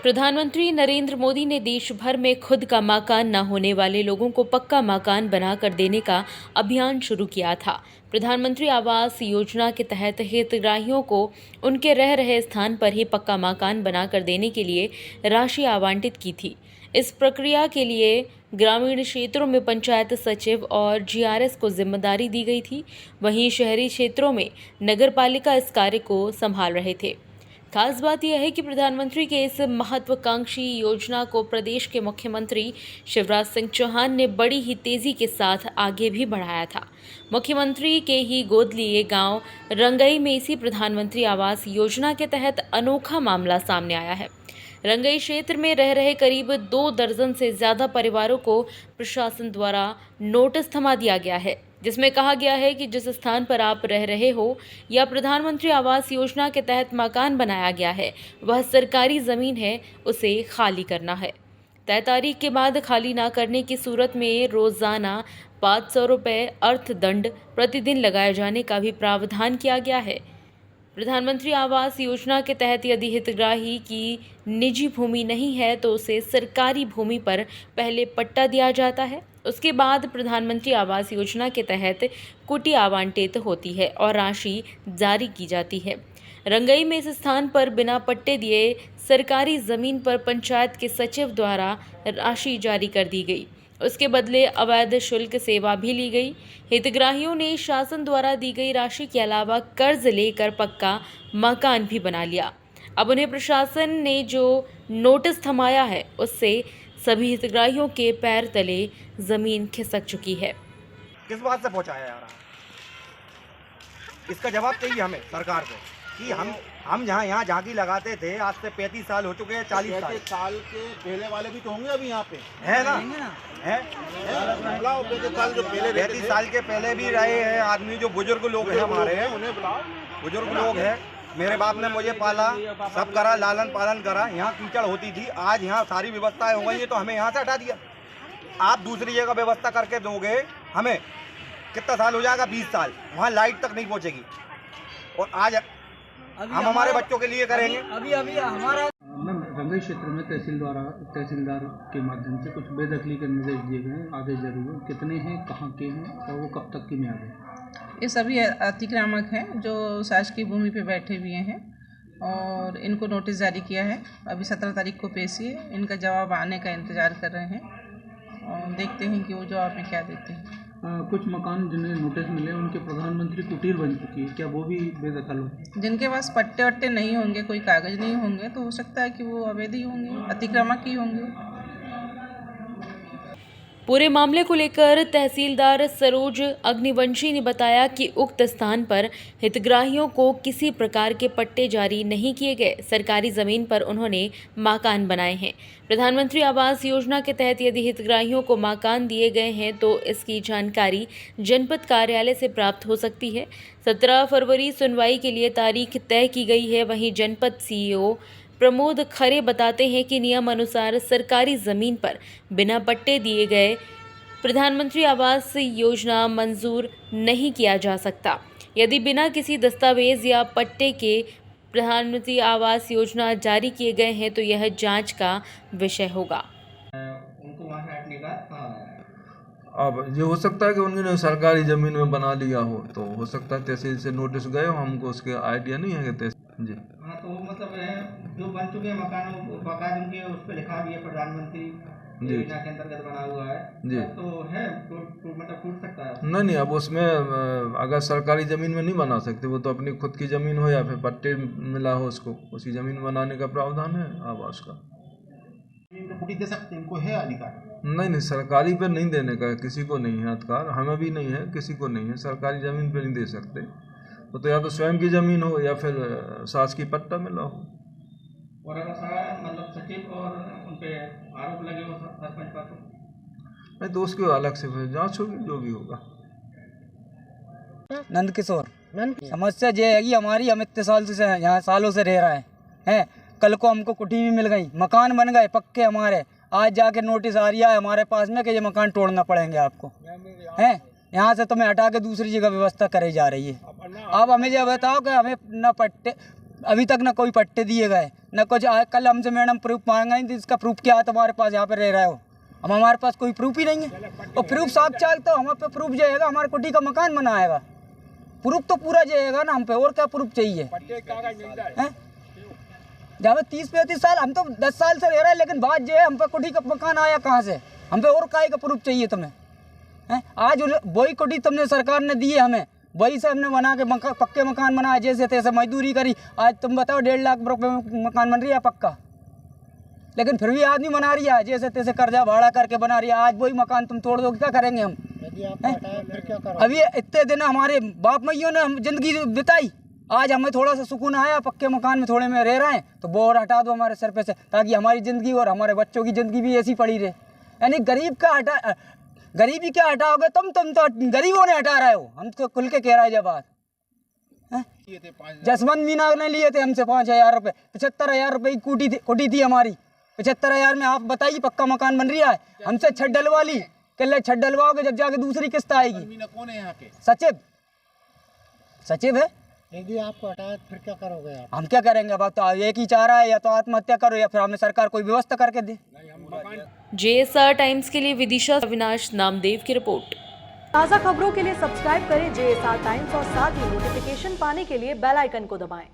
प्रधानमंत्री नरेंद्र मोदी ने देश भर में खुद का मकान न होने वाले लोगों को पक्का मकान बनाकर देने का अभियान शुरू किया था। प्रधानमंत्री आवास योजना के तहत हितग्राहियों को उनके रह रहे स्थान पर ही पक्का मकान बनाकर देने के लिए राशि आवंटित की थी। इस प्रक्रिया के लिए ग्रामीण क्षेत्रों में पंचायत सचिव और जीआरएस को जिम्मेदारी दी गई थी। वहीं शहरी क्षेत्रों में नगरपालिका इस कार्य को संभाल रहे थे। खास बात यह है कि प्रधानमंत्री के इस महत्वाकांक्षी योजना को प्रदेश के मुख्यमंत्री शिवराज सिंह चौहान ने बड़ी ही तेजी के साथ आगे भी बढ़ाया था। मुख्यमंत्री के ही गोद लिए गांव रंगई में इसी प्रधानमंत्री आवास योजना के तहत अनोखा मामला सामने आया है। रंगई क्षेत्र में रह रहे करीब 2 दर्जन से ज्यादा परिवारों को प्रशासन द्वारा नोटिस थमा दिया गया है, जिसमें कहा गया है कि जिस स्थान पर आप रह रहे हो या प्रधानमंत्री आवास योजना के तहत मकान बनाया गया है वह सरकारी जमीन है, उसे खाली करना है। तय तारीख के बाद खाली न करने की सूरत में रोजाना 500 रुपये अर्थदंड प्रतिदिन लगाए जाने का भी प्रावधान किया गया है। प्रधानमंत्री आवास योजना के तहत यदि हितग्राही की निजी भूमि नहीं है तो उसे सरकारी भूमि पर पहले पट्टा दिया जाता है। उसके बाद प्रधानमंत्री आवास योजना के तहत कुटी आवंटित होती है और राशि जारी की जाती है। रंगई में इस स्थान पर बिना पट्टे दिए सरकारी जमीन पर पंचायत के सचिव द्वारा राशि जारी कर दी गई। उसके बदले अवैध शुल्क सेवा भी ली गई। हितग्राहियों ने शासन द्वारा दी गई राशि के अलावा कर्ज लेकर पक्का मकान भी बना लिया। अब उन्हें प्रशासन ने जो नोटिस थमाया है उससे सभी हितग्राहियों के पैर तले जमीन खिसक चुकी है। किस बात से पहुंचाया जा रहा है, इसका जवाब चाहिए हमें सरकार को कि हम यहाँ झांकी लगाते थे। आज से 35 साल हो चुके हैं, 40 साल के पहले वाले भी तो होंगे अभी यहाँ पे, है ना? है 35 साल के पहले भी रहे हैं आदमी, जो बुजुर्ग लोग हैं हमारे, उन्हें बुलाओ। बुजुर्ग लोग हैं। मेरे बाप ने मुझे पाला, सब करा, लालन पालन करा। यहाँ कीचड़ होती थी, आज यहाँ सारी व्यवस्थाएं हो गई है तो हमें यहाँ से हटा दिया। आप दूसरी जगह व्यवस्था करके दोगे हमें, कितना साल हो जाएगा? 20 साल। वहाँ लाइट तक नहीं पहुँचेगी और आज हम हमारे बच्चों के लिए करेंगे। अभी हमारा रंगई क्षेत्र में तहसीलदार के माध्यम से कुछ बेदखली के निर्देश दिए गए हैं, आदेश जारी हुए। कितने हैं, कहाँ के हैं और वो कब तक की म्याद है? ये सभी अतिक्रामक हैं जो शासकीय भूमि पे बैठे हुए हैं और इनको नोटिस जारी किया है। अभी 17 तारीख को पेशी है। इनका जवाब आने का इंतज़ार कर रहे हैं और देखते हैं कि वो जवाब में क्या देते हैं। कुछ मकान जिन्हें नोटिस मिले उनके प्रधानमंत्री कुटीर बन चुकी है, क्या वो भी बेदखल हो? जिनके पास पट्टे वट्टे नहीं होंगे, कोई कागज़ नहीं होंगे, तो हो सकता है कि वो अवैध ही होंगे, अतिक्रमक ही होंगे। पूरे मामले को लेकर तहसीलदार सरोज अग्निवंशी ने बताया कि उक्त स्थान पर हितग्राहियों को किसी प्रकार के पट्टे जारी नहीं किए गए। सरकारी जमीन पर उन्होंने मकान बनाए हैं। प्रधानमंत्री आवास योजना के तहत यदि हितग्राहियों को मकान दिए गए हैं तो इसकी जानकारी जनपद कार्यालय से प्राप्त हो सकती है। 17 फरवरी सुनवाई के लिए तारीख तय की गई है। वहीं जनपद सीईओ प्रमोद खरे बताते हैं कि नियम अनुसार सरकारी जमीन पर बिना पट्टे दिए गए प्रधानमंत्री आवास योजना मंजूर नहीं किया जा सकता। यदि बिना किसी दस्तावेज या पट्टे के प्रधानमंत्री आवास योजना जारी किए गए हैं तो यह जांच का विषय होगा। उनको वहाँ से हटने का अब ये हो सकता है कि उन्होंने सरकारी ज़मीन में बना लिया हो, तो हो सकता है तहसील से नोटिस गए हो, हमको उसके आइडिया नहीं है कि तहसील जी। हाँ, तो मतलब जो बन चुके मकान बाकायदा उनके उस पर लिखा भी है प्रधानमंत्री योजना के अंतर्गत बना हुआ है जी, तो है मतलब टूट सकता है? नहीं, अब उसमें अगर सरकारी ज़मीन में नहीं बना सकते, वो तो अपनी खुद की ज़मीन हो या फिर पट्टे मिला हो उसको, उसी ज़मीन में बनाने का प्रावधान है आवास का। कुटी दे सकते हैं, इनको है अधिकार? नहीं, सरकारी पे नहीं देने का किसी को नहीं है अधिकार, हमें भी नहीं है, किसी को नहीं है। सरकारी ज़मीन पे नहीं दे सकते, तो या तो स्वयं की ज़मीन हो या फिर शासकीय पट्टा मिला हो। और अगर मतलब सचिव और उन पे आरोप लगे हो सरपंच का, तो नहीं तो उसकी अलग से फिर जांच होगी, जो भी होगा। नंद किशोर, समस्या ये है कि हमारी हम इतने साल से यहाँ सालों से रह रहे हैं। कल को हमको कुटी भी मिल गई, मकान बन गए पक्के हमारे, आज जाके नोटिस आ रही है हमारे पास में कि ये मकान तोड़ना पड़ेंगे आपको, हैं? यहाँ से तुम्हें हटा के दूसरी जगह व्यवस्था कराई जा रही है। अब हमें ये बताओ कि हमें न पट्टे अभी तक ना कोई पट्टे दिए गए न कुछ। कल हमसे मैडम प्रूफ मांगा थी, इसका प्रूफ क्या है तुम्हारे पास यहाँ पे रह रहे हो? अब हमारे पास कोई प्रूफ ही नहीं है। और प्रूफ साफ चाल तो हमारे पे प्रूफ जाएगा, हमारे कुटी का मकान बनाएगा, प्रूफ तो पूरा जाएगा ना हम पे, और क्या प्रूफ चाहिए? जहाँ 30-35 साल, हम तो 10 साल से रह रहे हैं, लेकिन बात जो है हम पे कुटी का मकान आया कहाँ से? हम पे और काय का प्रूफ चाहिए तुम्हें? हैं? आज वही कुटी तुमने सरकार ने दी है हमें, वही से हमने बना के पक्के मकान बनाए, जैसे तैसे मजदूरी करी। आज तुम बताओ 1.5 लाख रुपए में मकान बन रही है पक्का, लेकिन फिर भी आदमी बना रही है, जैसे तैसे कर्जा भाड़ा करके बना रही है। आज वही मकान तुम तोड़ दो, क्या करेंगे हम? अभी इतने दिन हमारे बाप मैयों ने हम जिंदगी बिताई, आज हमें थोड़ा सा सुकून आया, पक्के मकान में थोड़े में रह रहे हैं, तो बोर हटा दो हमारे सर पे से, ताकि हमारी ज़िंदगी और हमारे बच्चों की ज़िंदगी भी ऐसी पड़ी रहे। यानी गरीबी क्या हटाओगे तुम तो गरीबों ने हटा रहे हो। हम तो खुल के कह रहा है जब बात। जसवंत मीना ने लिए थे हमसे 5,000 रुपये, 75,000 रुपये की कुटी थी हमारी। 75,000 में आप बताइए पक्का मकान बन रहा है, हमसे छत डलवा ली। कल छत डलवाओगे जब जाके दूसरी किस्त आएगी। कौन है यहाँ के? सचिव है। यदि आपको हटाया फिर क्या करोगे आप? हम क्या करेंगे? अब तो एक ही चाह रहा है, या तो आत्महत्या करो या फिर हमें सरकार कोई व्यवस्था करके दे। JSR टाइम्स के लिए विदिशा अविनाश नामदेव की रिपोर्ट। ताज़ा खबरों के लिए सब्सक्राइब करें JSR टाइम्स और साथ ही नोटिफिकेशन पाने के लिए बेल आइकन को दबाएं।